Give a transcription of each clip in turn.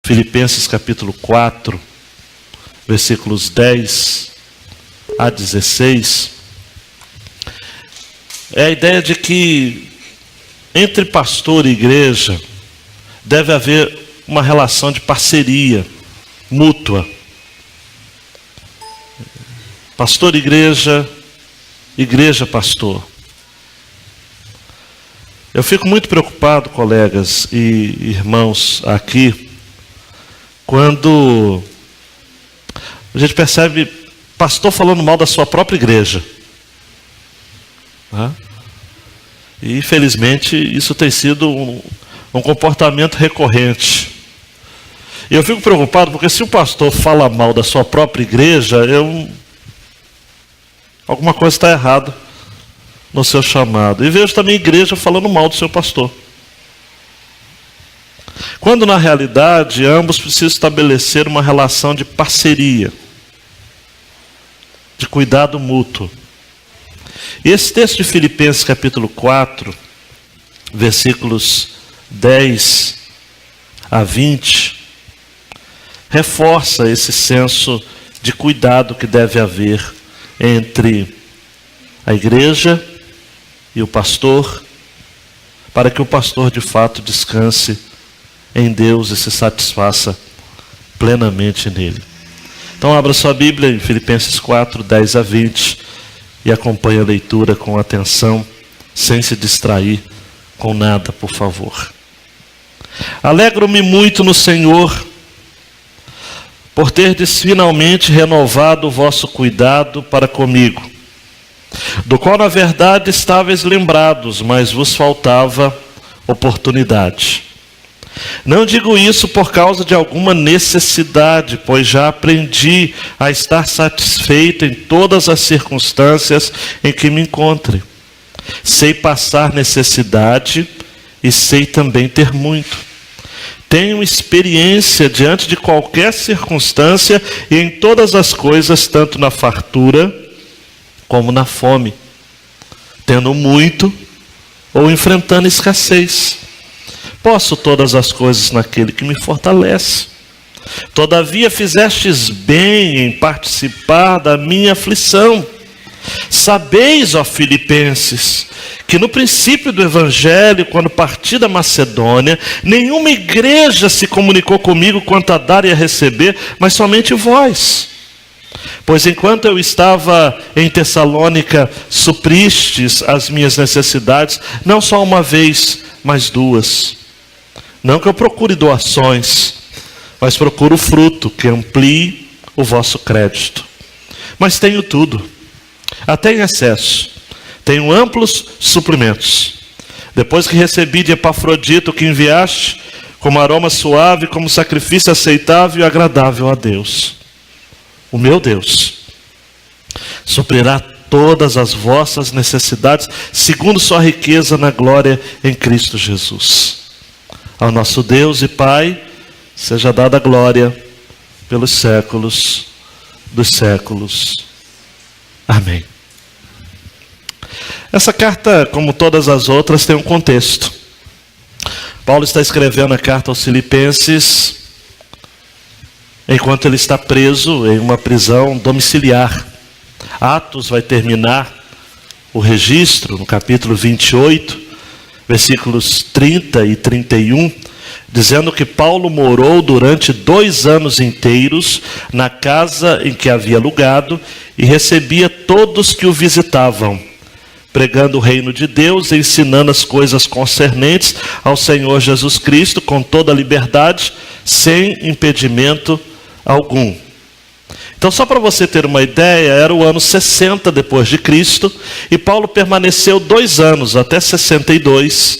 Filipenses capítulo 4, versículos 10 a 16, é a ideia de que entre pastor e igreja deve haver uma relação de parceria mútua. Pastor, igreja, igreja, pastor. Eu fico muito preocupado, colegas e irmãos aqui, quando a gente percebe pastor falando mal da sua própria igreja. E infelizmente isso tem sido um comportamento recorrente. E eu fico preocupado porque se o pastor fala mal da sua própria igreja, alguma coisa está errada no seu chamado. E vejo também igreja falando mal do seu pastor. Quando na realidade ambos precisam estabelecer uma relação de parceria, de cuidado mútuo. E esse texto de Filipenses capítulo 4, versículos 10 a 20, reforça esse senso de cuidado que deve haver entre a igreja e o pastor, para que o pastor de fato descanse em Deus e se satisfaça plenamente nele. Então abra sua Bíblia em Filipenses 4, 10 a 20 e acompanhe a leitura com atenção, sem se distrair com nada, por favor. Alegro-me muito no Senhor, por terdes finalmente renovado o vosso cuidado para comigo, do qual na verdade estáveis lembrados, mas vos faltava oportunidade. Não digo isso por causa de alguma necessidade, pois já aprendi a estar satisfeito em todas as circunstâncias em que me encontre. Sei passar necessidade e sei também ter muito. Tenho experiência diante de qualquer circunstância e em todas as coisas, tanto na fartura como na fome, tendo muito ou enfrentando escassez. Posso todas as coisas naquele que me fortalece. Todavia fizestes bem em participar da minha aflição. Sabeis, ó Filipenses, que no princípio do Evangelho, quando parti da Macedônia, nenhuma igreja se comunicou comigo quanto a dar e a receber, mas somente vós. Pois enquanto eu estava em Tessalônica, supristes as minhas necessidades, não só uma vez, mas duas. Não que eu procure doações, mas procuro fruto que amplie o vosso crédito. Mas tenho tudo, até em excesso. Tenho amplos suprimentos. Depois que recebi de Epafrodito o que enviaste, como aroma suave, como sacrifício aceitável e agradável a Deus. O meu Deus suprirá todas as vossas necessidades, segundo sua riqueza na glória em Cristo Jesus. Ao nosso Deus e Pai, seja dada a glória pelos séculos dos séculos. Amém. Essa carta, como todas as outras, tem um contexto. Paulo está escrevendo a carta aos Filipenses enquanto ele está preso em uma prisão domiciliar. Atos vai terminar o registro no capítulo 28, versículos 30 e 31, dizendo que Paulo morou durante 2 anos inteiros na casa em que havia alugado e recebia todos que o visitavam, pregando o reino de Deus e ensinando as coisas concernentes ao Senhor Jesus Cristo com toda a liberdade, sem impedimento algum. Então, só para você ter uma ideia, era o ano 60 depois de Cristo, e Paulo permaneceu 2 anos, até 62,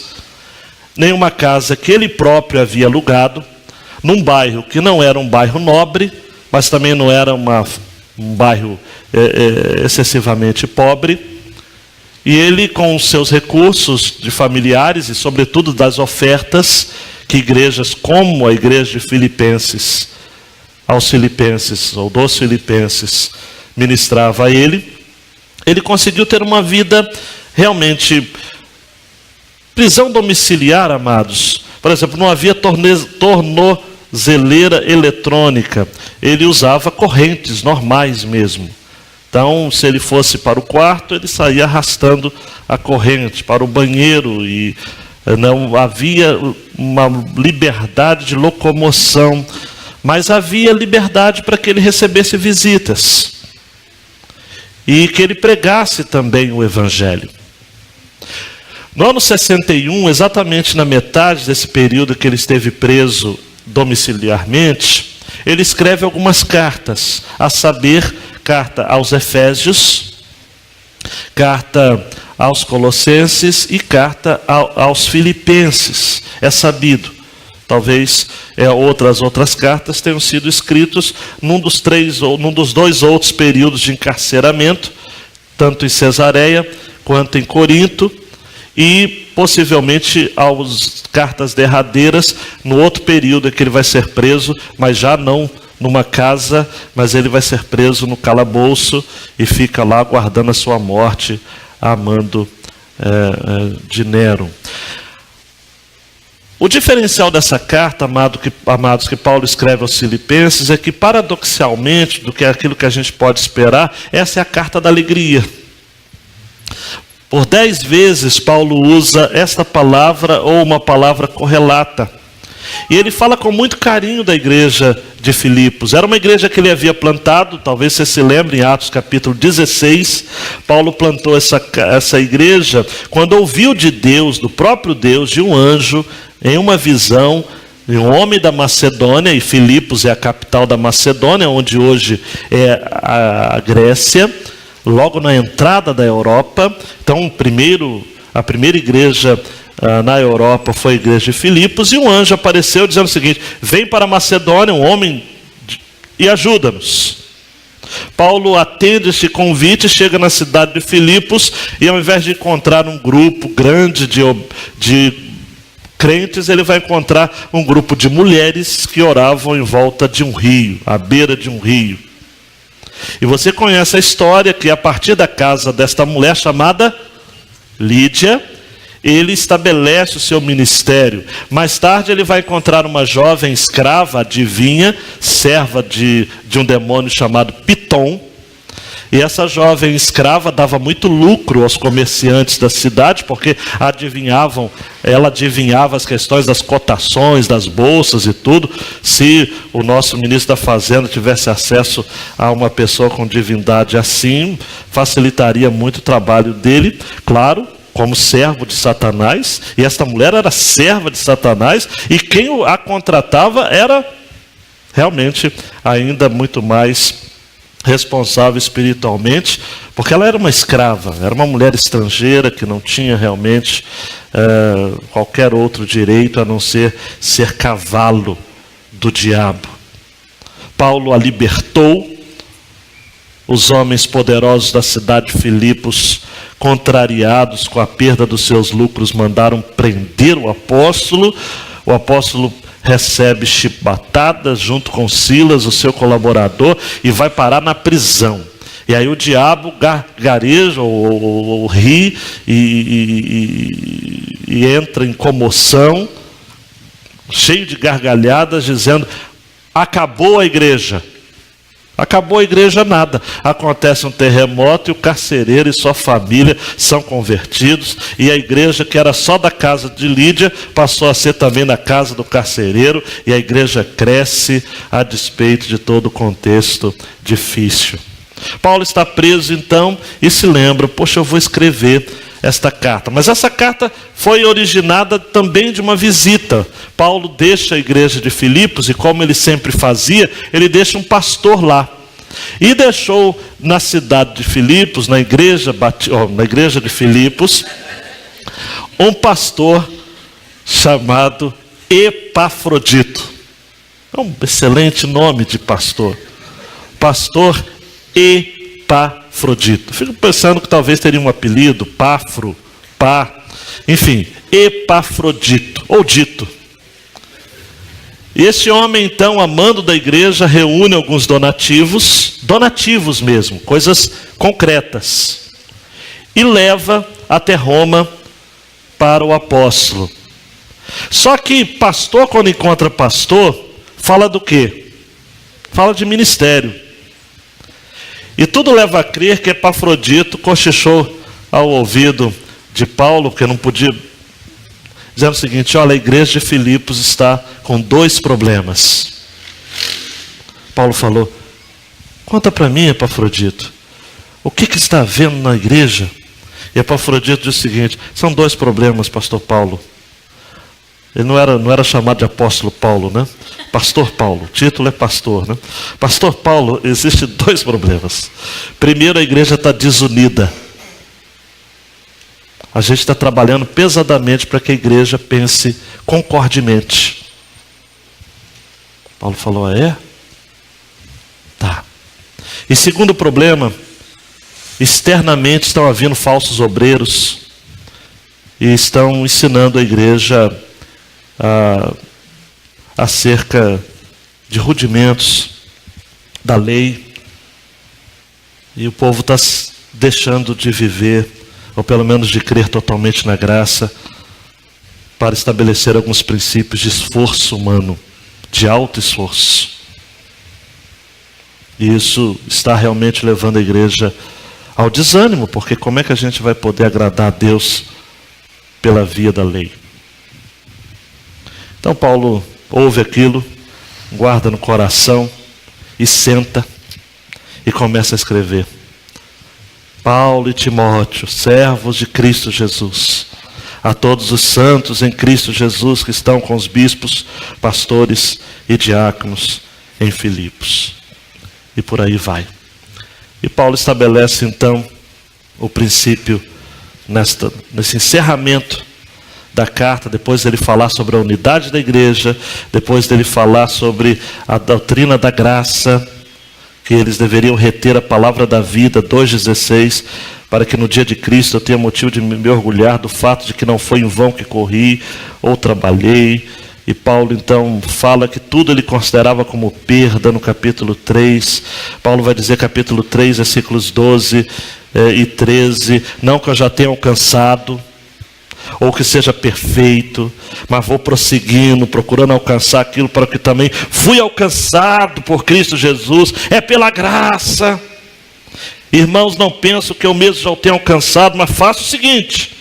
em uma casa que ele próprio havia alugado, num bairro que não era um bairro nobre, mas também não era um bairro excessivamente pobre. E ele, com os seus recursos de familiares e sobretudo das ofertas que igrejas como a igreja de Filipenses, aos Filipenses, ou dos Filipenses, ministrava a ele conseguiu ter uma vida realmente. Prisão domiciliar, amados, por exemplo, não havia tornozeleira zeleira eletrônica, ele usava correntes normais mesmo. Então, se ele fosse para o quarto, ele saía arrastando a corrente para o banheiro e não havia uma liberdade de locomoção, mas havia liberdade para que ele recebesse visitas e que ele pregasse também o Evangelho. No ano 61, exatamente na metade desse período que ele esteve preso domiciliarmente, ele escreve algumas cartas, a saber, carta aos Efésios, carta aos Colossenses e carta aos Filipenses. É sabido, talvez outras cartas tenham sido escritas num dos dois outros períodos de encarceramento, tanto em Cesareia quanto em Corinto, e possivelmente as cartas derradeiras no outro período em que ele vai ser preso, mas já não numa casa, mas ele vai ser preso no calabouço e fica lá aguardando a sua morte a mando de Nero. O diferencial dessa carta, amados, que Paulo escreve aos Filipenses, é que, paradoxalmente, do que é aquilo que a gente pode esperar, essa é a carta da alegria. Por 10 vezes Paulo usa esta palavra ou uma palavra correlata. E ele fala com muito carinho da igreja de Filipos. Era uma igreja que ele havia plantado, talvez você se lembre, em Atos capítulo 16. Paulo plantou essa igreja quando ouviu de Deus, do próprio Deus, de um anjo, em uma visão, de um homem da Macedônia, e Filipos é a capital da Macedônia, onde hoje é a Grécia, logo na entrada da Europa. Então, a primeira igreja na Europa foi a igreja de Filipos, e um anjo apareceu dizendo o seguinte: vem para a Macedônia, um homem, e ajuda-nos. Paulo atende este convite, chega na cidade de Filipos, e ao invés de encontrar um grupo grande de crentes, ele vai encontrar um grupo de mulheres que oravam em volta de um rio, à beira de um rio. E você conhece a história que, a partir da casa desta mulher chamada Lídia, ele estabelece o seu ministério. Mais tarde ele vai encontrar uma jovem escrava, adivinha, serva de um demônio chamado Pitom. E essa jovem escrava dava muito lucro aos comerciantes da cidade, porque ela adivinhava as questões das cotações, das bolsas e tudo. Se o nosso ministro da Fazenda tivesse acesso a uma pessoa com divindade assim, facilitaria muito o trabalho dele, claro, como servo de Satanás. E esta mulher era serva de Satanás, e quem a contratava era realmente ainda muito mais responsável espiritualmente, porque ela era uma escrava, era uma mulher estrangeira que não tinha realmente qualquer outro direito a não ser cavalo do diabo. Paulo a libertou. Os homens poderosos da cidade de Filipos, contrariados com a perda dos seus lucros, mandaram prender o apóstolo. O apóstolo recebe chibatadas junto com Silas, o seu colaborador, e vai parar na prisão. E aí o diabo gareja ou ri e entra em comoção, cheio de gargalhadas, dizendo: acabou a igreja. Acabou a igreja, nada. Acontece um terremoto e o carcereiro e sua família são convertidos, e a igreja, que era só da casa de Lídia, passou a ser também na casa do carcereiro, e a igreja cresce a despeito de todo o contexto difícil. Paulo está preso então e se lembra: poxa, eu vou escrever esta carta. Mas essa carta foi originada também de uma visita. Paulo deixa a igreja de Filipos, e como ele sempre fazia, ele deixa um pastor lá. E deixou na cidade de Filipos, na igreja de Filipos, um pastor chamado Epafrodito. É um excelente nome de pastor. Pastor Epafrodito. Fico pensando que talvez teria um apelido, Pafro, enfim, Epafrodito, ou Dito. E esse homem, então, amando da igreja, reúne alguns donativos mesmo, coisas concretas, e leva até Roma para o apóstolo. Só que pastor, quando encontra pastor, fala do quê? Fala de ministério. E tudo leva a crer que Epafrodito cochichou ao ouvido de Paulo, porque não podia, dizendo o seguinte: olha, a igreja de Filipos está com 2 problemas. Paulo falou: conta para mim, Epafrodito, o que está havendo na igreja? E Epafrodito disse o seguinte: são 2 problemas, pastor Paulo. Ele não era chamado de apóstolo Paulo, né? Pastor Paulo, o título é pastor, né? Pastor Paulo, existem 2 problemas. Primeiro, a igreja está desunida. A gente está trabalhando pesadamente para que a igreja pense concordemente. Paulo falou: ah, é? Tá. E segundo problema, externamente estão havendo falsos obreiros e estão ensinando a igreja acerca de rudimentos da lei, e o povo está deixando de viver, ou pelo menos de crer totalmente na graça, para estabelecer alguns princípios de esforço humano, de alto esforço. E isso está realmente levando a igreja ao desânimo, porque como é que a gente vai poder agradar a Deus pela via da lei? Então Paulo ouve aquilo, guarda no coração e senta e começa a escrever: Paulo e Timóteo, servos de Cristo Jesus, a todos os santos em Cristo Jesus que estão com os bispos, pastores e diáconos em Filipos. E por aí vai. E Paulo estabelece então o princípio nesse encerramento da carta, depois dele falar sobre a unidade da igreja, depois dele falar sobre a doutrina da graça, que eles deveriam reter a palavra da vida, 2,16, para que no dia de Cristo eu tenha motivo de me orgulhar do fato de que não foi em vão que corri ou trabalhei. E Paulo então fala que tudo ele considerava como perda no capítulo 3. Paulo vai dizer, capítulo 3, versículos 12 e 13, não que eu já tenha alcançado, ou que seja perfeito, mas vou prosseguindo, procurando alcançar aquilo para que também fui alcançado por Cristo Jesus, é pela graça. Irmãos, não penso que eu mesmo já o tenha alcançado, mas faço o seguinte,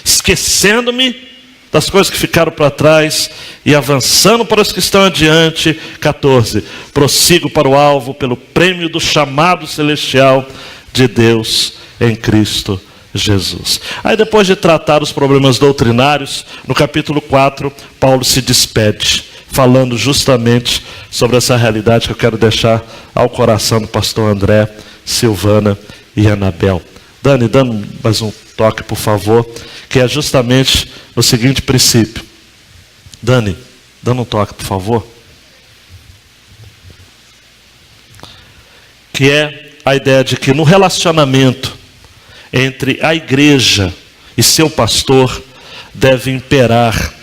esquecendo-me das coisas que ficaram para trás e avançando para os que estão adiante. 14, prossigo para o alvo pelo prêmio do chamado celestial de Deus em Cristo Jesus. Aí depois de tratar os problemas doutrinários, no capítulo 4, Paulo se despede, falando justamente sobre essa realidade que eu quero deixar ao coração do pastor André, Silvana e Anabel. Dani, dando mais um toque, por favor, que é justamente o seguinte princípio. Dani, dando um toque, por favor. Que é a ideia de que no relacionamento entre a igreja e seu pastor deve imperar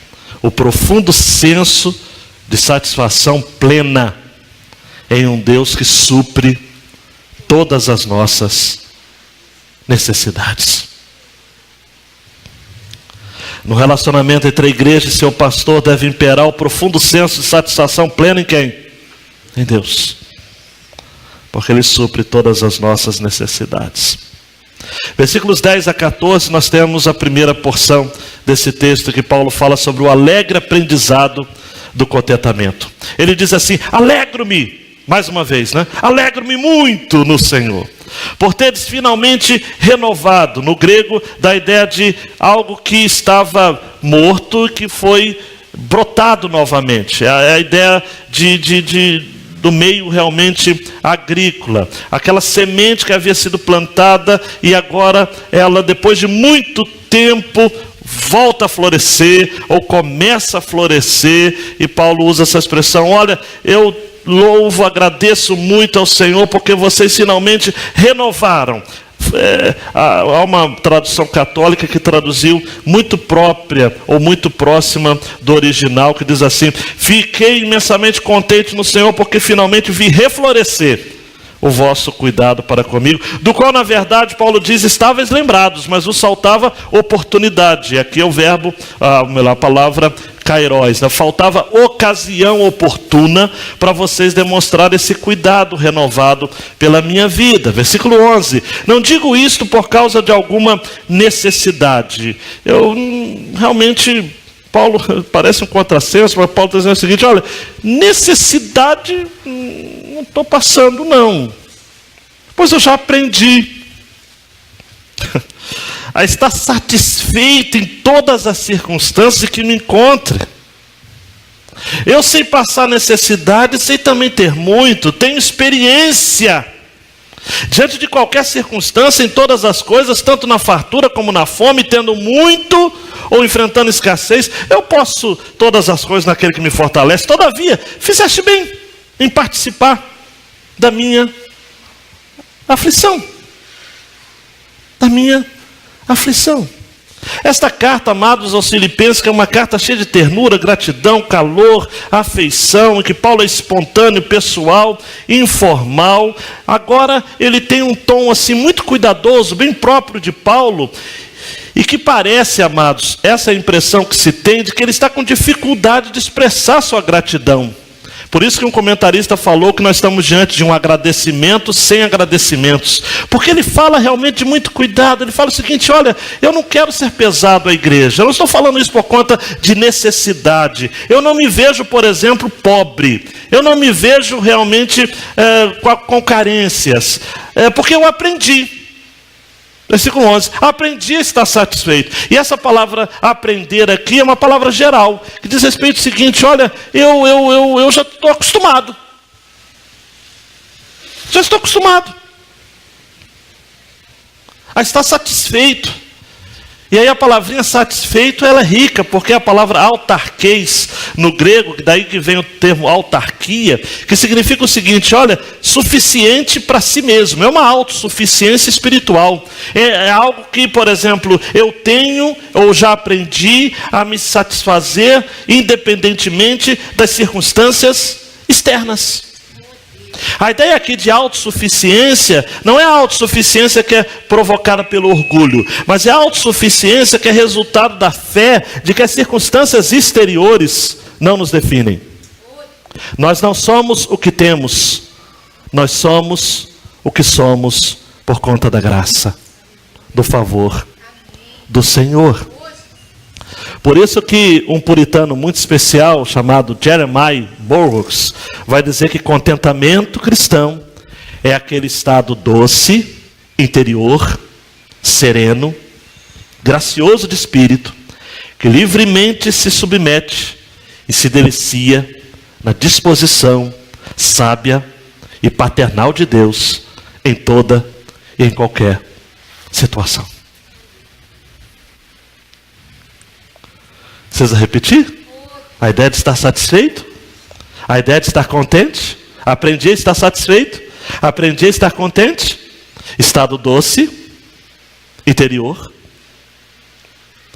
o profundo senso de satisfação plena em um Deus que supre todas as nossas necessidades. No relacionamento entre a igreja e seu pastor deve imperar o profundo senso de satisfação plena em quem? Em Deus. Porque Ele supre todas as nossas necessidades. Versículos 10 a 14, nós temos a primeira porção desse texto que Paulo fala sobre o alegre aprendizado do contentamento. Ele diz assim: alegro-me, mais uma vez, né? Alegro-me muito no Senhor, por teres finalmente renovado. No grego, da ideia de algo que estava morto e que foi brotado novamente. É a ideia do meio realmente agrícola, aquela semente que havia sido plantada e agora ela, depois de muito tempo, volta a florescer ou começa a florescer. E Paulo usa essa expressão: olha, eu louvo, agradeço muito ao Senhor porque vocês finalmente renovaram. Há uma tradução católica que traduziu muito própria ou muito próxima do original, que diz assim: fiquei imensamente contente no Senhor porque finalmente vi reflorescer o vosso cuidado para comigo, do qual na verdade Paulo diz, estáveis lembrados, mas vos faltava oportunidade. E aqui é o verbo, a palavra kairos, né? Faltava ocasião oportuna para vocês demonstrarem esse cuidado renovado pela minha vida. Versículo 11, não digo isto por causa de alguma necessidade. Eu realmente, Paulo, parece um contrassenso, mas Paulo está dizendo o seguinte, olha, necessidade não estou passando não, pois eu já aprendi a estar satisfeito em todas as circunstâncias que me encontre. Eu sei passar necessidade, sei também ter muito, tenho experiência. Diante de qualquer circunstância, em todas as coisas, tanto na fartura como na fome, tendo muito ou enfrentando escassez, eu posso todas as coisas naquele que me fortalece. Todavia, fizeste bem em participar da minha aflição. Da minha aflição. Esta carta, amados aos Filipenses, que é uma carta cheia de ternura, gratidão, calor, afeição, em que Paulo é espontâneo, pessoal, informal. Agora ele tem um tom assim muito cuidadoso, bem próprio de Paulo, e que parece, amados, essa é a impressão que se tem de que ele está com dificuldade de expressar sua gratidão. Por isso que um comentarista falou que nós estamos diante de um agradecimento sem agradecimentos. Porque ele fala realmente de muito cuidado. Ele fala o seguinte, olha, eu não quero ser pesado à igreja. Eu não estou falando isso por conta de necessidade. Eu não me vejo, por exemplo, pobre. Eu não me vejo realmente com carências. Porque eu aprendi. Versículo 11, aprendi a estar satisfeito. E essa palavra aprender aqui é uma palavra geral, que diz respeito ao seguinte, olha, eu já estou acostumado. Já estou acostumado a estar satisfeito. E aí a palavrinha satisfeito, ela é rica, porque a palavra autarqueis, no grego, daí que vem o termo autarquia, que significa o seguinte, olha, suficiente para si mesmo, é uma autossuficiência espiritual. É algo que, por exemplo, eu tenho, ou já aprendi a me satisfazer, independentemente das circunstâncias externas. A ideia aqui de autossuficiência não é a autossuficiência que é provocada pelo orgulho, mas é a autossuficiência que é resultado da fé de que as circunstâncias exteriores não nos definem. Nós não somos o que temos, nós somos o que somos por conta da graça, do favor do Senhor. Por isso que um puritano muito especial, chamado Jeremiah Burroughs, vai dizer que contentamento cristão é aquele estado doce, interior, sereno, gracioso de espírito, que livremente se submete e se delicia na disposição sábia e paternal de Deus em toda e em qualquer situação. Precisa repetir? A ideia de estar satisfeito? A ideia de estar contente? Aprendi a estar satisfeito? Aprendi a estar contente? Estado doce, interior,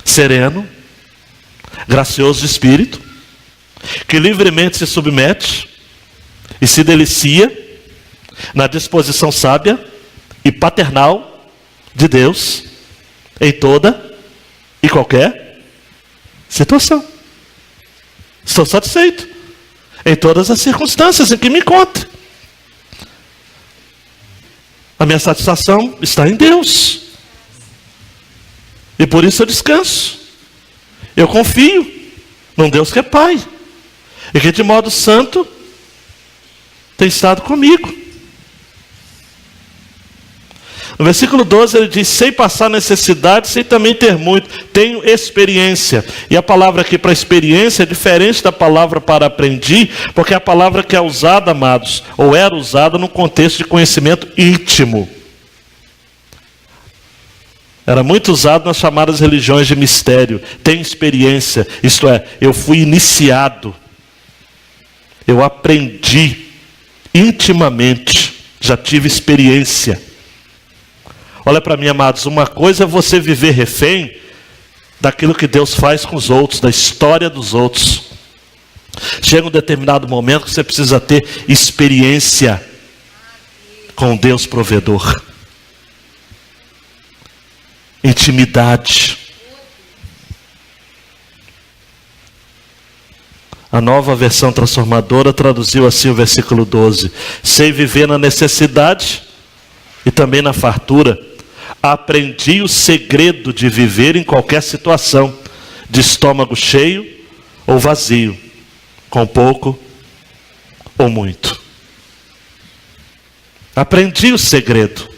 sereno, gracioso de espírito, que livremente se submete e se delicia na disposição sábia e paternal de Deus em toda e qualquer situação. Estou satisfeito em todas as circunstâncias em que me encontro. A minha satisfação está em Deus. E por isso eu descanso. Eu confio num Deus que é Pai. E que de modo santo tem estado comigo. No versículo 12 ele diz, sei passar necessidade, sei também ter muito, tenho experiência. E a palavra aqui para experiência é diferente da palavra para aprendi, porque é a palavra que é usada, amados, ou era usada no contexto de conhecimento íntimo. Era muito usado nas chamadas religiões de mistério. Tenho experiência, isto é, eu fui iniciado, eu aprendi intimamente, já tive experiência. Olha para mim, amados, uma coisa é você viver refém daquilo que Deus faz com os outros, da história dos outros. Chega um determinado momento que você precisa ter experiência com Deus provedor. Intimidade. A Nova Versão Transformadora traduziu assim o versículo 12: sei viver na necessidade e também na fartura. Aprendi o segredo de viver em qualquer situação, de estômago cheio ou vazio, com pouco ou muito. Aprendi o segredo.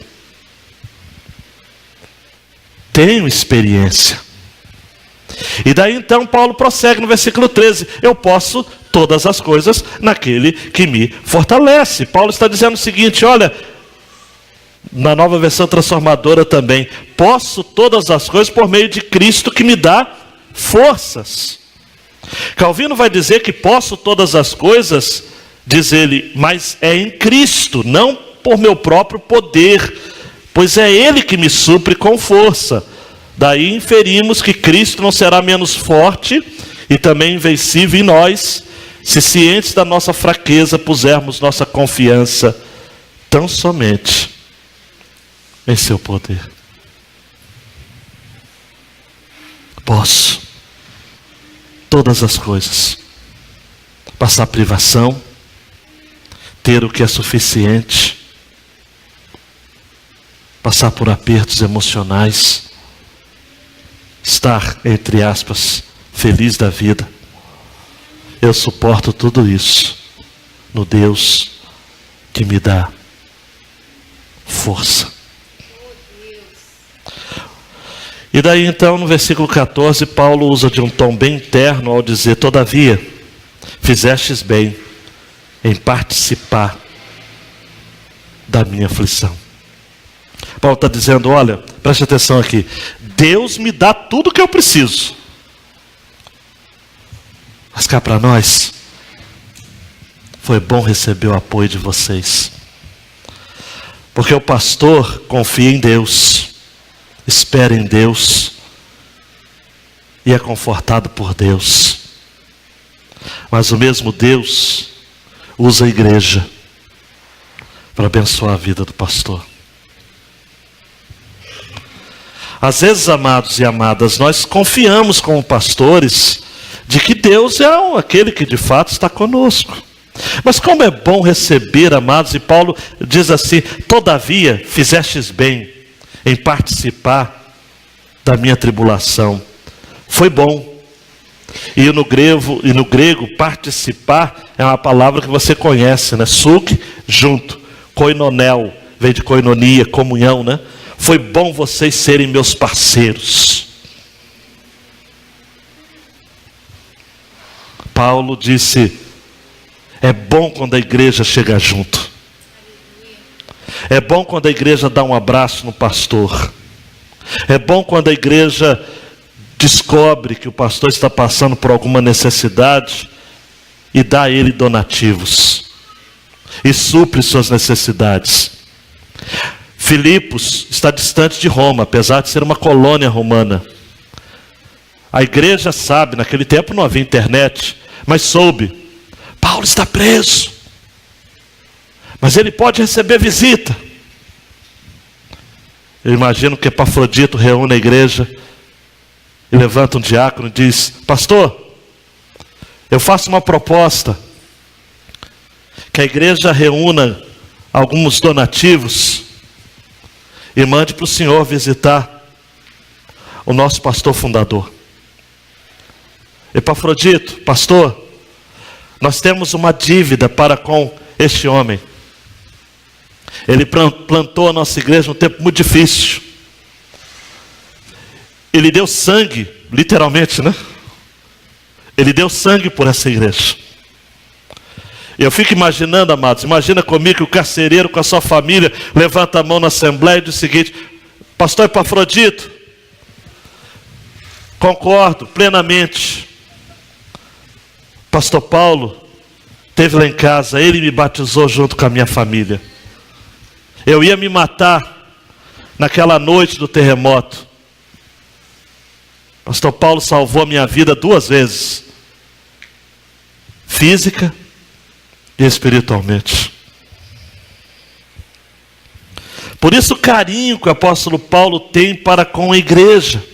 Tenho experiência. E daí então Paulo prossegue no versículo 13: eu posso todas as coisas naquele que me fortalece. Paulo está dizendo o seguinte, olha, na Nova Versão Transformadora também, posso todas as coisas por meio de Cristo que me dá forças. Calvino vai dizer que posso todas as coisas, diz ele, mas é em Cristo, não por meu próprio poder, pois é Ele que me supre com força. Daí inferimos que Cristo não será menos forte e também invencível em nós, se cientes da nossa fraqueza pusermos nossa confiança tão somente em seu poder. Posso todas as coisas, passar privação, ter o que é suficiente, passar por apertos emocionais, estar, entre aspas, feliz da vida. Eu suporto tudo isso no Deus que me dá força. E daí então no versículo 14, Paulo usa de um tom bem interno ao dizer: todavia, fizestes bem em participar da minha aflição. Paulo está dizendo, olha, preste atenção aqui, Deus me dá tudo o que eu preciso. Mas cá para nós, foi bom receber o apoio de vocês. Porque o pastor confia em Deus, espera em Deus e é confortado por Deus. Mas o mesmo Deus usa a igreja para abençoar a vida do pastor. Às vezes, amados e amadas, nós confiamos como pastores de que Deus é aquele que de fato está conosco. Mas como é bom receber, amados, e Paulo diz assim: todavia fizestes bem em participar da minha tribulação. Foi bom. E no grego, participar é uma palavra que você conhece, né? Suk, junto. Koinonel, vem de koinonia, comunhão, né? Foi bom vocês serem meus parceiros. Paulo disse: é bom quando a igreja chega junto. É bom quando a igreja dá um abraço no pastor. É bom quando a igreja descobre que o pastor está passando por alguma necessidade e dá a ele donativos. E supre suas necessidades. Filipos está distante de Roma, apesar de ser uma colônia romana. A igreja sabe, naquele tempo não havia internet, mas soube. Paulo está preso, mas ele pode receber visita. Eu imagino que Epafrodito reúne a igreja e levanta um diácono e diz: pastor, eu faço uma proposta, que a igreja reúna alguns donativos e mande para o senhor visitar o nosso pastor fundador. Epafrodito, pastor, nós temos uma dívida para com este homem. Ele plantou a nossa igreja num tempo muito difícil. Ele deu sangue, literalmente, né? Ele deu sangue por essa igreja. Eu fico imaginando, amados, imagina comigo que o carcereiro com a sua família levanta a mão na assembleia e diz o seguinte: pastor Epafrodito, concordo plenamente. Pastor Paulo esteve lá em casa, ele me batizou junto com a minha família. Eu ia me matar naquela noite do terremoto. Pastor Paulo salvou a minha vida 2 vezes, física e espiritualmente. Por isso o carinho que o apóstolo Paulo tem para com a igreja.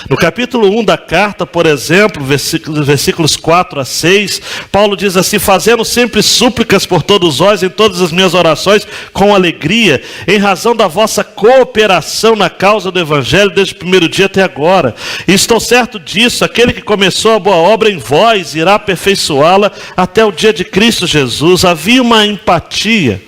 No capítulo 1 da carta, por exemplo, versículos 4 a 6, Paulo diz assim: fazendo sempre súplicas por todos vós em todas as minhas orações com alegria, em razão da vossa cooperação na causa do Evangelho desde o primeiro dia até agora. E estou certo disso, aquele que começou a boa obra em vós irá aperfeiçoá-la até o dia de Cristo Jesus. Havia uma empatia,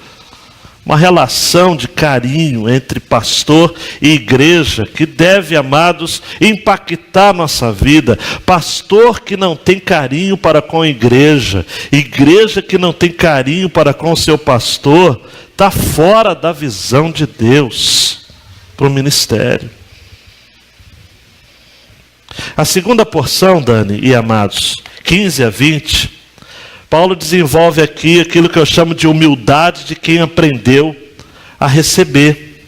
uma relação de carinho entre pastor e igreja que deve, amados, impactar nossa vida. Pastor que não tem carinho para com a igreja, igreja que não tem carinho para com o seu pastor, está fora da visão de Deus para o ministério. A segunda porção, Dani e amados, 15 a 20, Paulo desenvolve aqui aquilo que eu chamo de humildade de quem aprendeu a receber.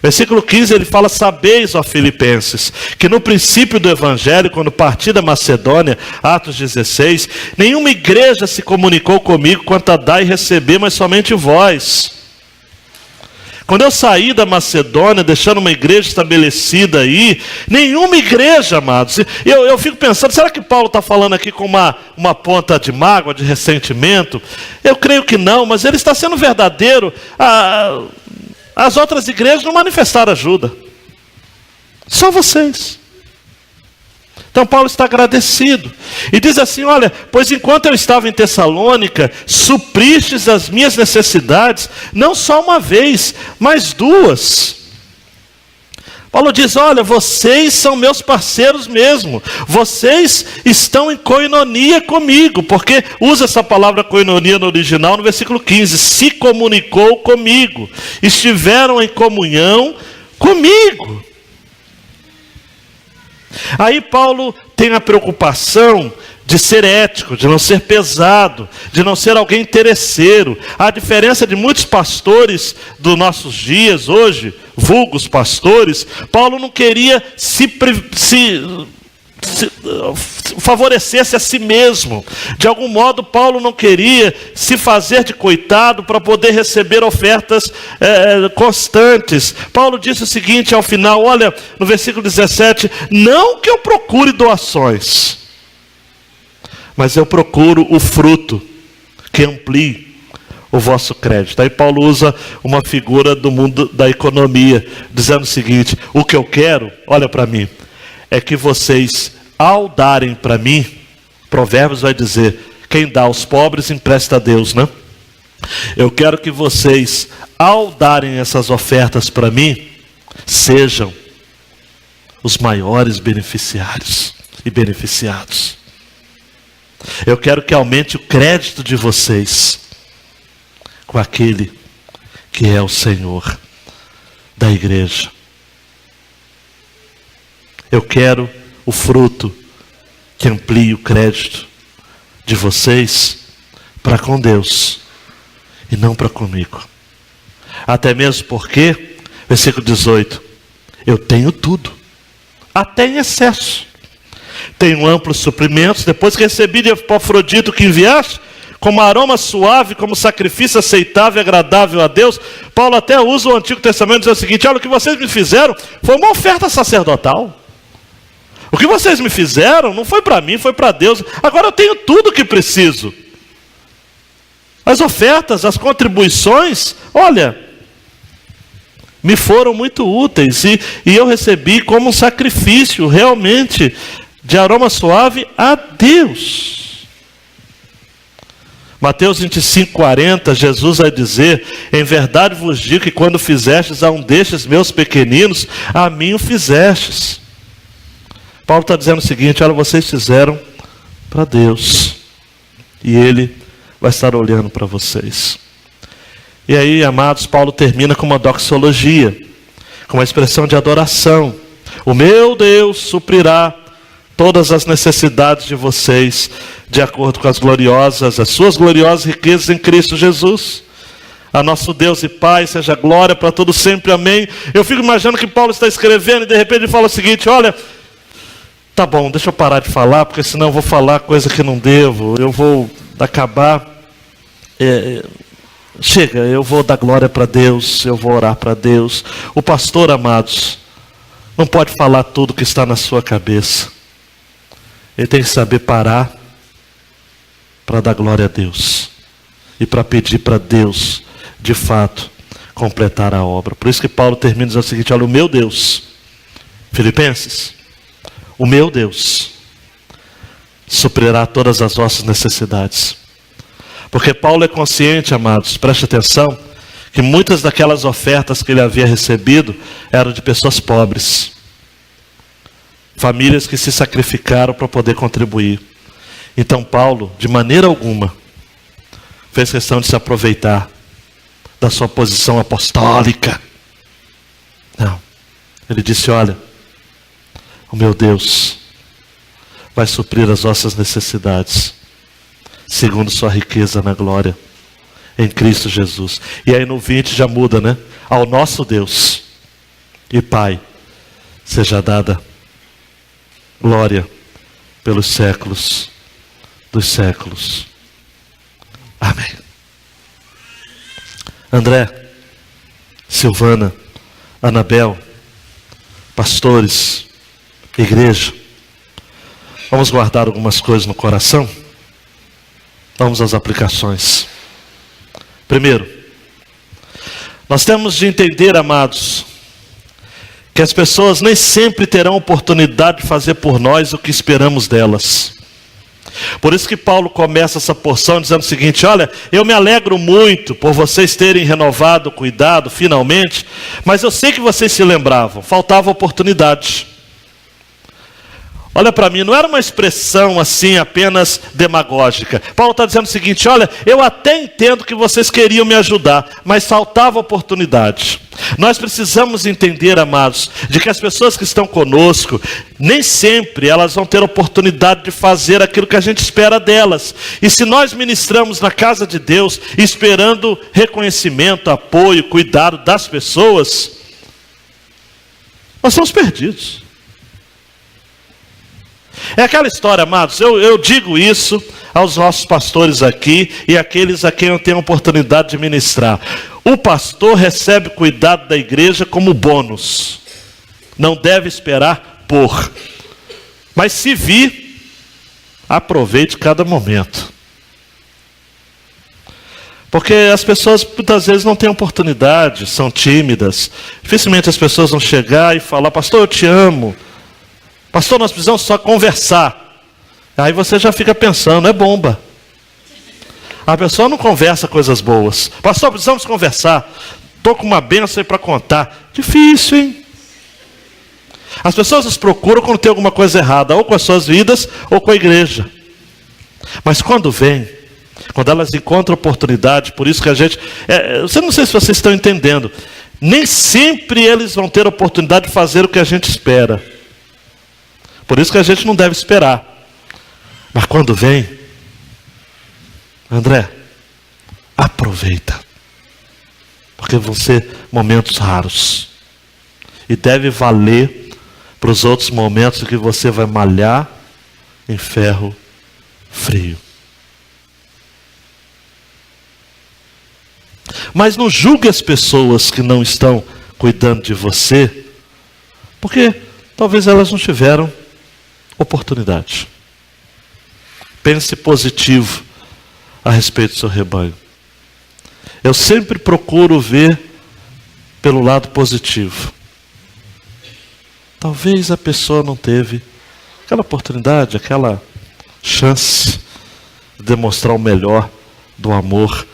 Versículo 15 ele fala: sabeis, ó Filipenses, que no princípio do Evangelho, quando parti da Macedônia, Atos 16, nenhuma igreja se comunicou comigo quanto a dar e receber, mas somente vós. Quando eu saí da Macedônia, deixando uma igreja estabelecida aí, nenhuma igreja, amados, eu fico pensando, será que Paulo está falando aqui com uma ponta de mágoa, de ressentimento? Eu creio que não, mas ele está sendo verdadeiro. As outras igrejas não manifestaram ajuda, só vocês. Então Paulo está agradecido e diz assim: olha, pois enquanto eu estava em Tessalônica, supristes as minhas necessidades, não só uma vez, mas duas. Paulo diz: olha, vocês são meus parceiros mesmo, vocês estão em koinonia comigo, porque usa essa palavra koinonia no original no versículo 15, se comunicou comigo, estiveram em comunhão comigo. Aí Paulo tem a preocupação de ser ético, de não ser pesado, de não ser alguém interesseiro. A diferença de muitos pastores dos nossos dias hoje, vulgos pastores, Paulo não queria favorecesse a si mesmo. De algum modo Paulo não queria se fazer de coitado para poder receber ofertas constantes. Paulo disse o seguinte ao final, olha, no versículo 17: não que eu procure doações, mas eu procuro o fruto que amplie o vosso crédito. Aí Paulo usa uma figura do mundo da economia, dizendo o seguinte: o que eu quero, olha para mim, é que vocês, ao darem para mim, Provérbios vai dizer, quem dá aos pobres empresta a Deus, né? Eu quero que vocês, ao darem essas ofertas para mim, sejam os maiores beneficiários e beneficiados. Eu quero que aumente o crédito de vocês com aquele que é o Senhor da igreja. Eu quero o fruto que amplie o crédito de vocês para com Deus e não para comigo. Até mesmo porque, versículo 18, eu tenho tudo, até em excesso. Tenho amplos suprimentos, depois que recebi de Epafrodito que enviaste, como aroma suave, como sacrifício aceitável e agradável a Deus. Paulo até usa o Antigo Testamento e diz o seguinte: olha, o que vocês me fizeram foi uma oferta sacerdotal. O que vocês me fizeram não foi para mim, foi para Deus. Agora eu tenho tudo o que preciso. As ofertas, as contribuições, olha, me foram muito úteis. E eu recebi como um sacrifício realmente de aroma suave a Deus. Mateus 25:40, Jesus vai dizer: em verdade vos digo que quando fizestes a um destes meus pequeninos, a mim o fizestes. Paulo está dizendo o seguinte: olha, vocês fizeram para Deus, e Ele vai estar olhando para vocês. E aí, amados, Paulo termina com uma doxologia, com uma expressão de adoração. O meu Deus suprirá todas as necessidades de vocês, de acordo com as suas gloriosas riquezas em Cristo Jesus. A nosso Deus e Pai seja glória para todos sempre, amém. Eu fico imaginando que Paulo está escrevendo e de repente ele fala o seguinte: olha, tá bom, deixa eu parar de falar, porque senão eu vou falar coisa que não devo, eu vou acabar, chega, eu vou dar glória para Deus, eu vou orar para Deus. O pastor, amados, não pode falar tudo que está na sua cabeça. Ele tem que saber parar para dar glória a Deus e para pedir para Deus, de fato, completar a obra. Por isso que Paulo termina dizendo o seguinte: olha, o meu Deus, Filipenses, o meu Deus suprirá todas as vossas necessidades. Porque Paulo é consciente, amados, preste atenção, que muitas daquelas ofertas que ele havia recebido eram de pessoas pobres, famílias que se sacrificaram para poder contribuir. Então Paulo, de maneira alguma, fez questão de se aproveitar da sua posição apostólica. Não, ele disse: olha, o meu Deus vai suprir as vossas necessidades, segundo sua riqueza na glória, em Cristo Jesus. E aí no 20 já muda, né? Ao nosso Deus e Pai seja dada glória pelos séculos dos séculos. Amém. André, Silvana, Anabel, pastores, igreja, vamos guardar algumas coisas no coração? Vamos às aplicações. Primeiro, nós temos de entender, amados, que as pessoas nem sempre terão oportunidade de fazer por nós o que esperamos delas. Por isso que Paulo começa essa porção dizendo o seguinte: olha, eu me alegro muito por vocês terem renovado o cuidado finalmente, mas eu sei que vocês se lembravam, faltava oportunidade. Olha para mim, não era uma expressão assim apenas demagógica. Paulo está dizendo o seguinte: olha, eu até entendo que vocês queriam me ajudar, mas faltava oportunidade. Nós precisamos entender, amados, de que as pessoas que estão conosco, nem sempre elas vão ter oportunidade de fazer aquilo que a gente espera delas. E se nós ministramos na casa de Deus, esperando reconhecimento, apoio, cuidado das pessoas, nós somos perdidos. É aquela história, amados, eu digo isso aos nossos pastores aqui e àqueles a quem eu tenho a oportunidade de ministrar. O pastor recebe cuidado da igreja como bônus. Não deve esperar por. Mas se vir, aproveite cada momento. Porque as pessoas muitas vezes não têm oportunidade, são tímidas. Dificilmente as pessoas vão chegar e falar: pastor, eu te amo. Pastor, nós precisamos só conversar. Aí você já fica pensando: é bomba. A pessoa não conversa coisas boas. Pastor, precisamos conversar. Estou com uma bênção aí para contar. Difícil, hein? As pessoas nos procuram quando tem alguma coisa errada, ou com as suas vidas, ou com a igreja. Mas quando vem, quando elas encontram oportunidade, por isso que a gente... eu não sei se vocês estão entendendo. Nem sempre eles vão ter oportunidade de fazer o que a gente espera. Por isso que a gente não deve esperar. Mas quando vem, André, aproveita. Porque vão ser momentos raros. E deve valer para os outros momentos em que você vai malhar em ferro frio. Mas não julgue as pessoas que não estão cuidando de você, porque talvez elas não tiveram oportunidade. Pense positivo a respeito do seu rebanho. Eu sempre procuro ver pelo lado positivo. Talvez a pessoa não teve aquela oportunidade, aquela chance de demonstrar o melhor do amor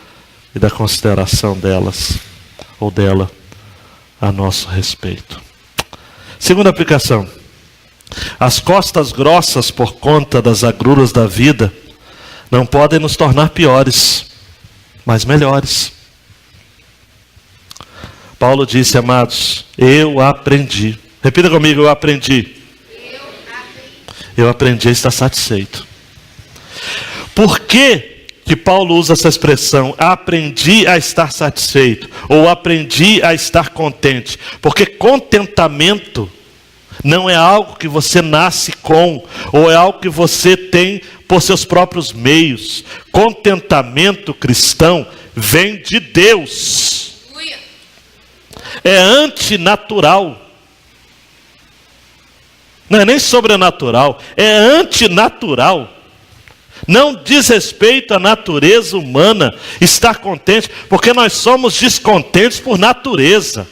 e da consideração delas ou dela a nosso respeito. Segunda aplicação: as costas grossas por conta das agruras da vida não podem nos tornar piores, mas melhores. Paulo disse, amados, eu aprendi. Repita comigo: eu aprendi. Eu aprendi a estar satisfeito. Por que Paulo usa essa expressão, aprendi a estar satisfeito, ou aprendi a estar contente? Porque contentamento não é algo que você nasce com, ou é algo que você tem por seus próprios meios. Contentamento cristão vem de Deus. É antinatural. Não é nem sobrenatural, é antinatural. Não diz respeito à natureza humana estar contente, porque nós somos descontentes por natureza.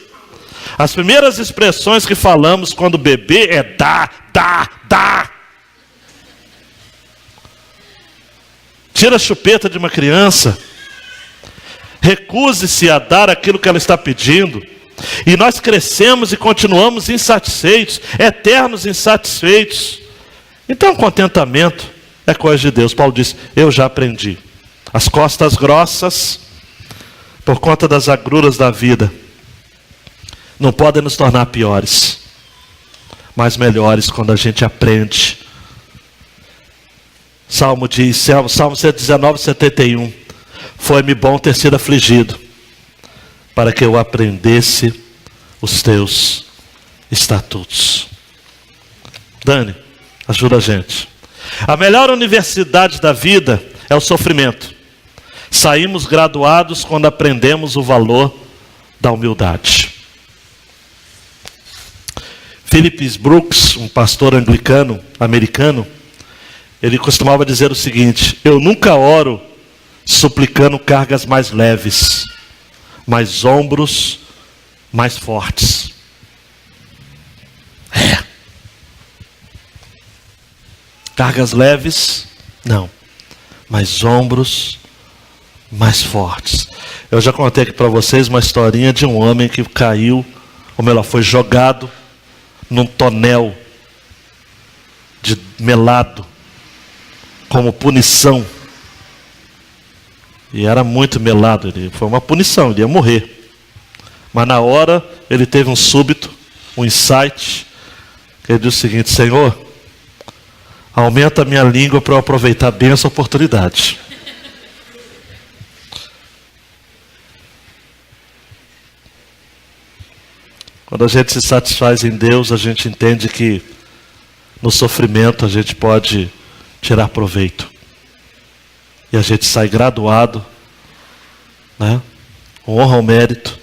As primeiras expressões que falamos quando bebê é dá. Tira a chupeta de uma criança. Recuse-se a dar aquilo que ela está pedindo. E nós crescemos e continuamos insatisfeitos, eternos insatisfeitos. Então, contentamento é coisa de Deus. Paulo diz, eu já aprendi. As costas grossas, por conta das agruras da vida, não podem nos tornar piores, mas melhores quando a gente aprende. Salmo diz, Salmo 119, 71, foi-me bom ter sido afligido, para que eu aprendesse os teus estatutos. Dani, ajuda a gente. A melhor universidade da vida é o sofrimento. Saímos graduados quando aprendemos o valor da humildade. Phillips Brooks, um pastor anglicano, americano, ele costumava dizer o seguinte: eu nunca oro suplicando cargas mais leves, mas ombros mais fortes. Cargas leves, não, mas ombros mais fortes. Eu já contei aqui para vocês uma historinha de um homem que caiu, ou melhor, foi jogado num tonel de melado, como punição. E era muito melado, foi uma punição, ele ia morrer. Mas na hora, ele teve um súbito, um insight, que ele disse o seguinte: Senhor, aumenta a minha língua para eu aproveitar bem essa oportunidade. Quando a gente se satisfaz em Deus, a gente entende que no sofrimento a gente pode tirar proveito. E a gente sai graduado, né? Com honra ao mérito,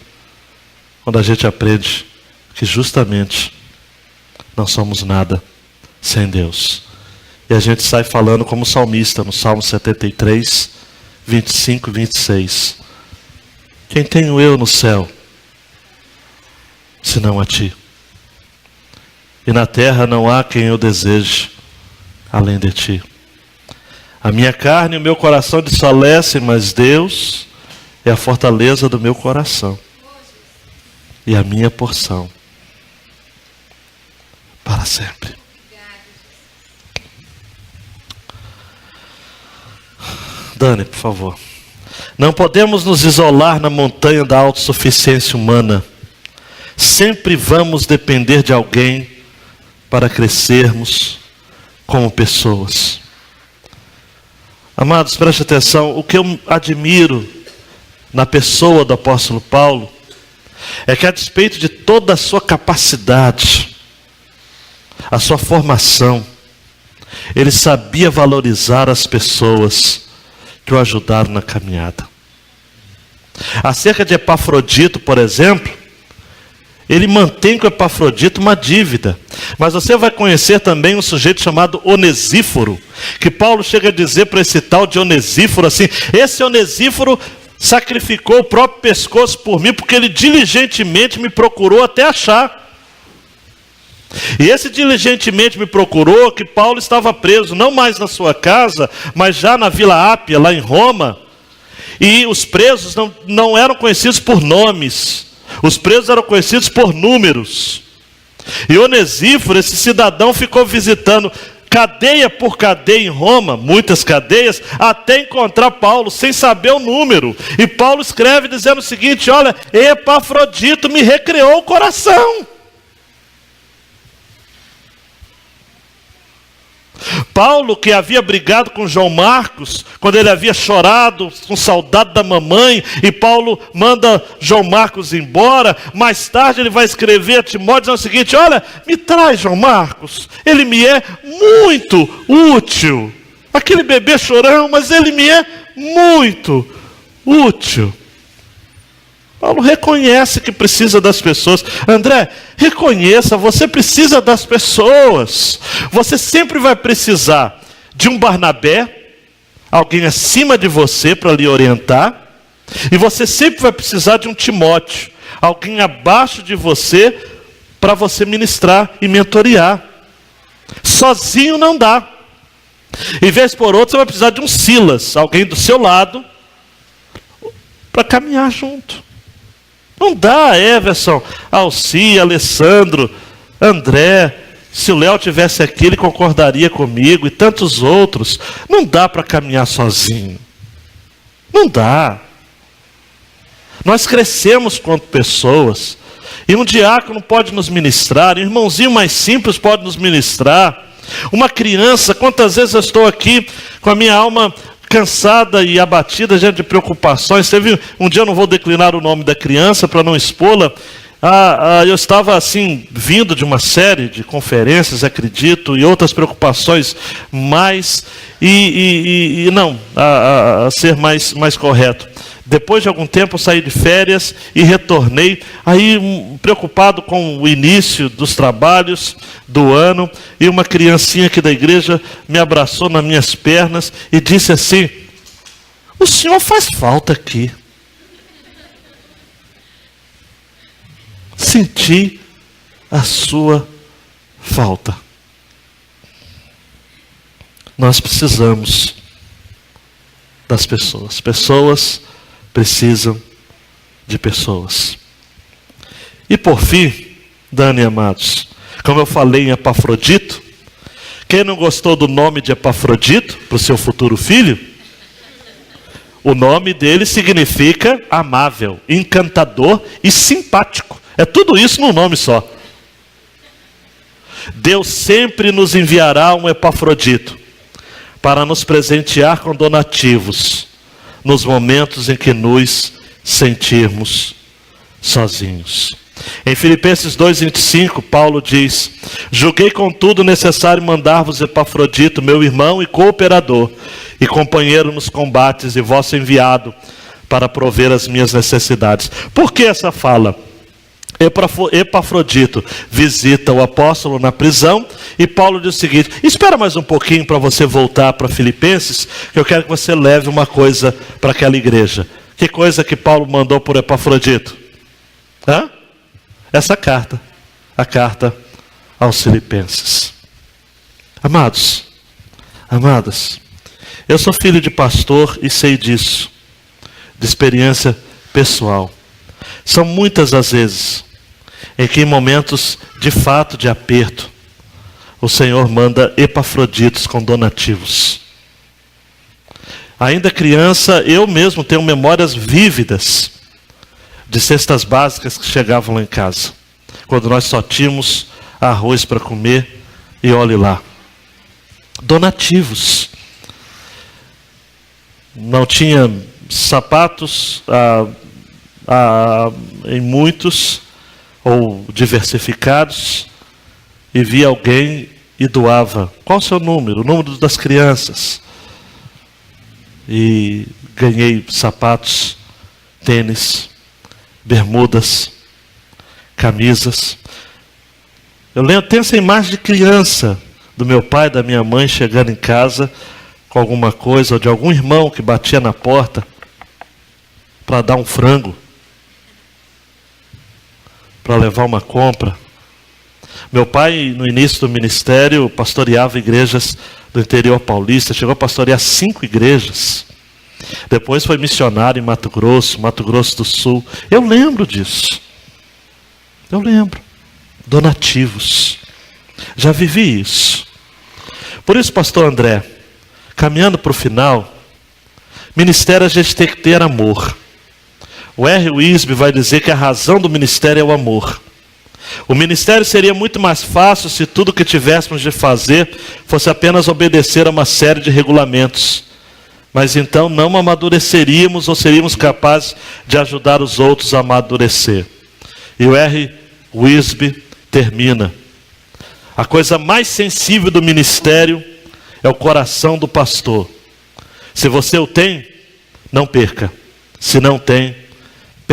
quando a gente aprende que justamente não somos nada sem Deus. E a gente sai falando como salmista no Salmo 73, 25 e 26. Quem tenho eu no céu, senão a ti? E na terra não há quem eu deseje, além de ti. A minha carne e o meu coração desfalecem, mas Deus é a fortaleza do meu coração e a minha porção para sempre. Dani, por favor. Não podemos nos isolar na montanha da autossuficiência humana. Sempre vamos depender de alguém para crescermos como pessoas. Amados, preste atenção. O que eu admiro na pessoa do apóstolo Paulo é que, a despeito de toda a sua capacidade, a sua formação, ele sabia valorizar as pessoas que o ajudaram na caminhada. Acerca de Epafrodito, por exemplo, ele mantém com Epafrodito uma dívida. Mas você vai conhecer também um sujeito chamado Onesíforo, que Paulo chega a dizer para esse tal de Onesíforo assim: esse Onesíforo sacrificou o próprio pescoço por mim, porque ele diligentemente me procurou até achar. E esse diligentemente me procurou, que Paulo estava preso, não mais na sua casa, mas já na Vila Ápia, lá em Roma. E os presos não eram conhecidos por nomes, os presos eram conhecidos por números. E Onesíforo, esse cidadão, ficou visitando cadeia por cadeia em Roma, muitas cadeias, até encontrar Paulo, sem saber o número. E Paulo escreve dizendo o seguinte: olha, Epafrodito me recreou o coração. Paulo, que havia brigado com João Marcos, quando ele havia chorado com saudade da mamãe, e Paulo manda João Marcos embora, mais tarde ele vai escrever a Timóteo dizendo o seguinte: olha, me traz João Marcos, ele me é muito útil. Aquele bebê chorão, mas ele me é muito útil. Paulo reconhece que precisa das pessoas. André, reconheça, você precisa das pessoas. Você sempre vai precisar de um Barnabé, alguém acima de você para lhe orientar. E você sempre vai precisar de um Timóteo, alguém abaixo de você para você ministrar e mentorear. Sozinho não dá. E vez por outra você vai precisar de um Silas, alguém do seu lado, para caminhar junto. Não dá, Everson, Alci, Alessandro, André. Se o Léo tivesse aqui, ele concordaria comigo, e tantos outros. Não dá para caminhar sozinho. Não dá. Nós crescemos quanto pessoas. E um diácono pode nos ministrar, um irmãozinho mais simples pode nos ministrar. Uma criança, quantas vezes eu estou aqui com a minha alma cansada e abatida, gente, de preocupações. Teve um dia, eu não vou declinar o nome da criança para não expô-la. Eu estava assim, vindo de uma série de conferências, acredito, e outras preocupações mais, a ser mais correto. Depois de algum tempo eu saí de férias e retornei, aí preocupado com o início dos trabalhos do ano, e uma criancinha aqui da igreja me abraçou nas minhas pernas e disse assim: o senhor faz falta aqui. Senti a sua falta. Nós precisamos das pessoas. Pessoas precisam de pessoas. E por fim, Dani e amados, como eu falei em Epafrodito, quem não gostou do nome de Epafrodito para o seu futuro filho? O nome dele significa amável, encantador e simpático. É tudo isso num nome só. Deus sempre nos enviará um Epafrodito para nos presentear com donativos nos momentos em que nos sentirmos sozinhos. Em Filipenses 2:25, Paulo diz: julguei contudo necessário mandar-vos Epafrodito, meu irmão e cooperador, e companheiro nos combates, e vosso enviado para prover as minhas necessidades. Por que essa fala? Epafrodito visita o apóstolo na prisão, e Paulo diz o seguinte: espera mais um pouquinho para você voltar para Filipenses, que eu quero que você leve uma coisa para aquela igreja. Que coisa que Paulo mandou por Epafrodito? Essa carta, a carta aos Filipenses. Amados, amadas, eu sou filho de pastor e sei disso, de experiência pessoal. São muitas as vezes em que em momentos de fato de aperto, o Senhor manda Epafroditos com donativos. Ainda criança, eu mesmo tenho memórias vívidas de cestas básicas que chegavam lá em casa, quando nós só tínhamos arroz para comer, e olhe lá, donativos. Não tinha sapatos em muitos, ou diversificados, e via alguém e doava. Qual o seu número? O número das crianças. E ganhei sapatos, tênis, bermudas, camisas. Eu lembro, tenho essa imagem de criança, do meu pai e da minha mãe chegando em casa com alguma coisa, ou de algum irmão que batia na porta para dar um frango, para levar uma compra. Meu pai, no início do ministério, pastoreava igrejas do interior paulista, chegou a pastorear 5 igrejas. Depois foi missionário em Mato Grosso do Sul. Eu lembro disso. Eu lembro. Donativos. Já vivi isso. Por isso, pastor André, caminhando para o final, ministério a gente tem que ter amor. O R. Wisby vai dizer que a razão do ministério é o amor. O ministério seria muito mais fácil se tudo o que tivéssemos de fazer fosse apenas obedecer a uma série de regulamentos. Mas então não amadureceríamos ou seríamos capazes de ajudar os outros a amadurecer. E o R. Wisby termina: a coisa mais sensível do ministério é o coração do pastor. Se você o tem, não perca. Se não tem,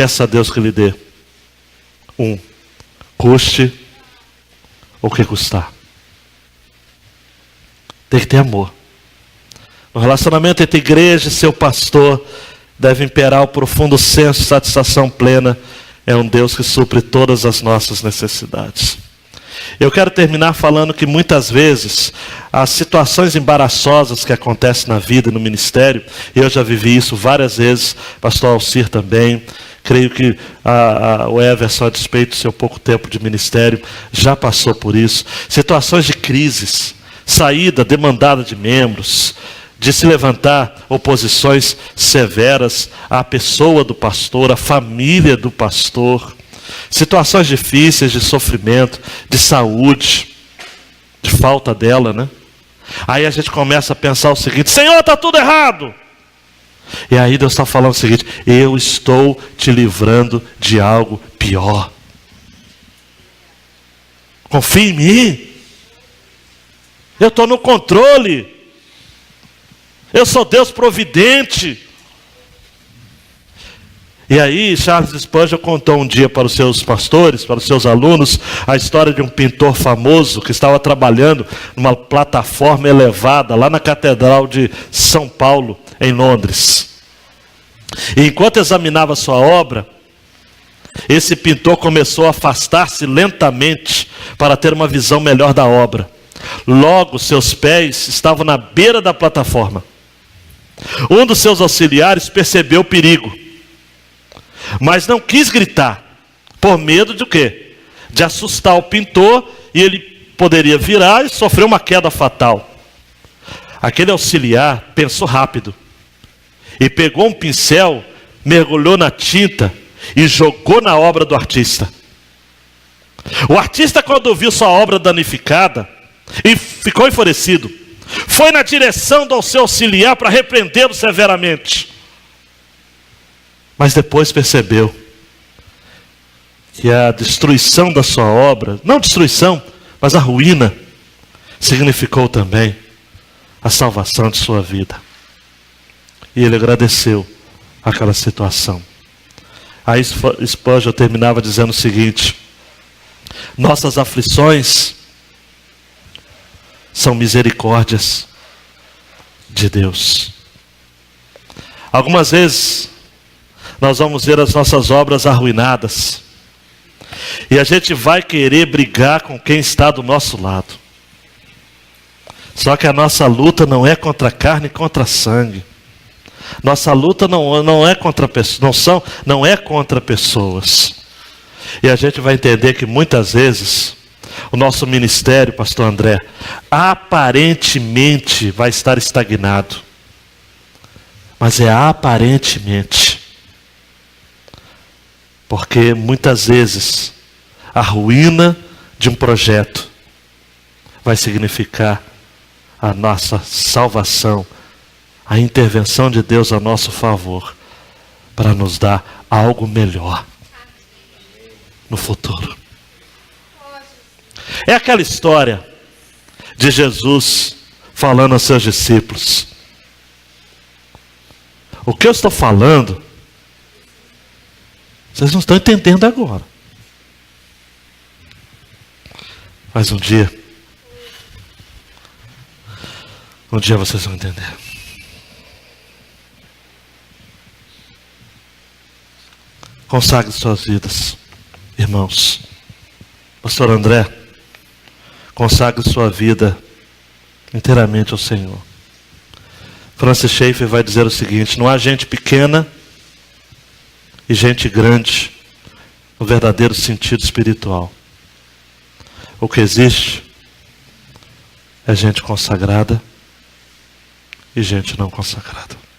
peça a Deus que lhe dê. Custe o que custar. Tem que ter amor. No relacionamento entre igreja e seu pastor, deve imperar o profundo senso de satisfação plena. É um Deus que supre todas as nossas necessidades. Eu quero terminar falando que muitas vezes as situações embaraçosas que acontecem na vida e no ministério, eu já vivi isso várias vezes, pastor Alcir também, creio que o Everson, a despeito do seu pouco tempo de ministério, já passou por isso. Situações de crises, saída demandada de membros, de se levantar oposições severas à pessoa do pastor, à família do pastor, situações difíceis de sofrimento, de saúde, de falta dela, né? Aí a gente começa a pensar o seguinte: Senhor, está tudo errado. E aí Deus está falando o seguinte: eu estou te livrando de algo pior. Confia em mim. Eu estou no controle. Eu sou Deus providente. E aí Charles Spurgeon contou um dia para os seus pastores, para os seus alunos, a história de um pintor famoso que estava trabalhando numa plataforma elevada lá na Catedral de São Paulo, em Londres. E enquanto examinava sua obra, esse pintor começou a afastar-se lentamente para ter uma visão melhor da obra. Logo, seus pés estavam na beira da plataforma. Um dos seus auxiliares percebeu o perigo, mas não quis gritar, por medo de o quê? De assustar o pintor, e ele poderia virar e sofrer uma queda fatal. Aquele auxiliar pensou rápido, e pegou um pincel, mergulhou na tinta, e jogou na obra do artista. O artista, quando viu sua obra danificada, e ficou enfurecido, foi na direção do seu auxiliar para repreendê-lo severamente. Mas depois percebeu que a destruição da sua obra, não destruição, mas a ruína, significou também a salvação de sua vida. E ele agradeceu aquela situação. Aí Spurgeon terminava dizendo o seguinte: nossas aflições são misericórdias de Deus. Algumas vezes nós vamos ver as nossas obras arruinadas, e a gente vai querer brigar com quem está do nosso lado. Só que a nossa luta não é contra carne e contra sangue. Nossa luta não é contra pessoas, não é contra pessoas. E a gente vai entender que muitas vezes o nosso ministério, pastor André, aparentemente vai estar estagnado. Mas é aparentemente. Porque muitas vezes a ruína de um projeto vai significar a nossa salvação, a intervenção de Deus a nosso favor, para nos dar algo melhor no futuro. É aquela história de Jesus falando aos seus discípulos. O que eu estou falando, vocês não estão entendendo agora. Mas um dia vocês vão entender. Consagre suas vidas, irmãos. Pastor André, consagre sua vida inteiramente ao Senhor. Francis Schaeffer vai dizer o seguinte: não há gente pequena e gente grande no verdadeiro sentido espiritual. O que existe é gente consagrada e gente não consagrada.